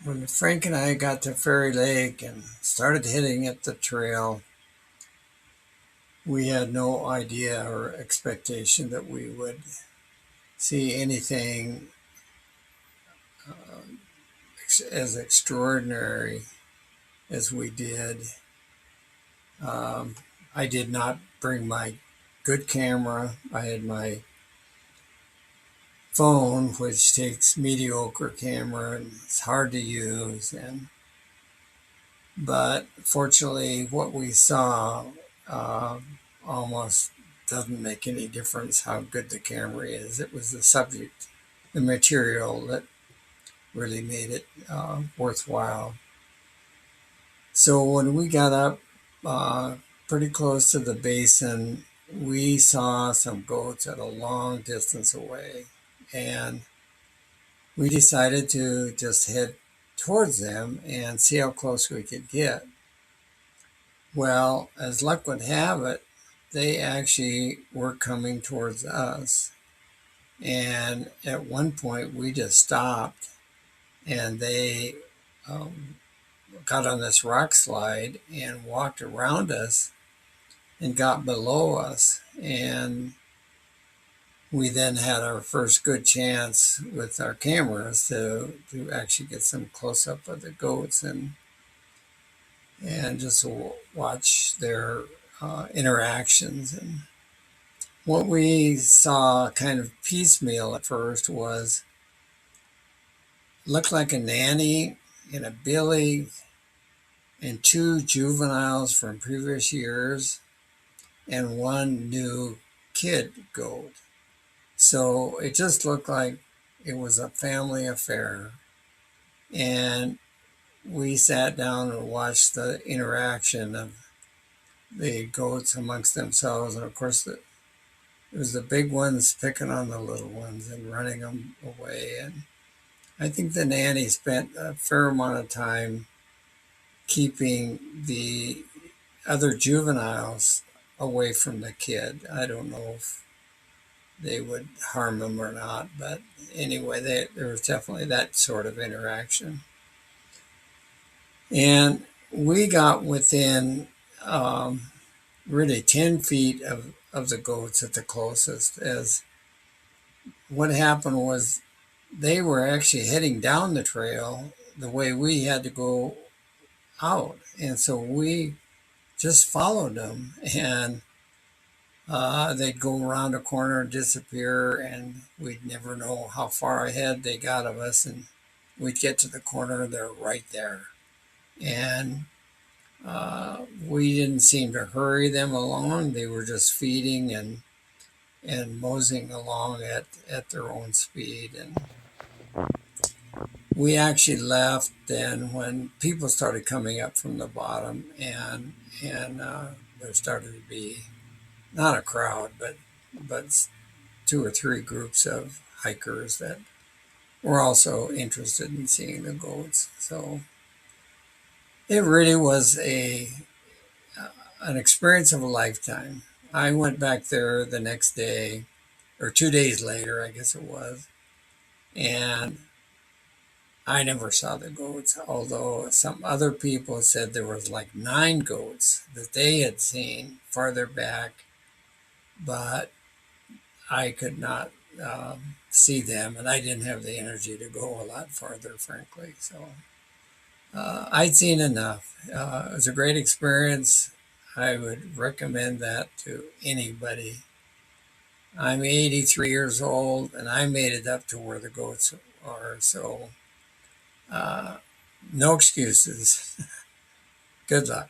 When Frank and I got to Fairy Lake and started hitting at the trail, we had no idea or expectation that we would see anything as extraordinary as we did. Um, I did not bring my good camera. I had my phone, which takes mediocre camera and it's hard to use. But fortunately, what we saw uh, almost doesn't make any difference how good the camera is. It was the subject, the material that really made it worthwhile. So when we got up pretty close to the basin, we saw some goats at a long distance away. And we decided to just head towards them and see how close we could get. Well, as luck would have it, they actually were coming towards us. And at one point, we just stopped and they got on this rock slide and walked around us and got below us. And we then had our first good chance with our cameras to actually get some close up of the goats and just watch their interactions. And what we saw kind of piecemeal at first was looked like a nanny and a billy and two juveniles from previous years and one new kid goat. So it just looked like it was a family affair. And we sat down and watched the interaction of the goats amongst themselves. And of course, it was the big ones picking on the little ones and running them away. And I think the nanny spent a fair amount of time keeping the other juveniles away from the kid. I don't know if they would harm him or not, but anyway, there was definitely that sort of interaction. And we got within really 10 feet of the goats at the closest. As what happened was they were actually heading down the trail the way we had to go out. And so we just followed them, and they'd go around a corner and disappear, and we'd never know how far ahead they got of us. And we'd get to the corner, they're right there. And we didn't seem to hurry them along. They were just feeding and moseying along at their own speed. And we actually left then when people started coming up from the bottom, and there started to be not a crowd, but two or three groups of hikers that were also interested in seeing the goats. So it really was a an experience of a lifetime. I went back there the next day, or 2 days later, I guess it was, and I never saw the goats, although some other people said there was like 9 goats that they had seen farther back, but I could not see them, and I didn't have the energy to go a lot farther, frankly. So I'd seen enough. It was a great experience. I would recommend that to anybody. I'm 83 years old, and I made it up to where the goats are, so uh, no excuses. Good luck.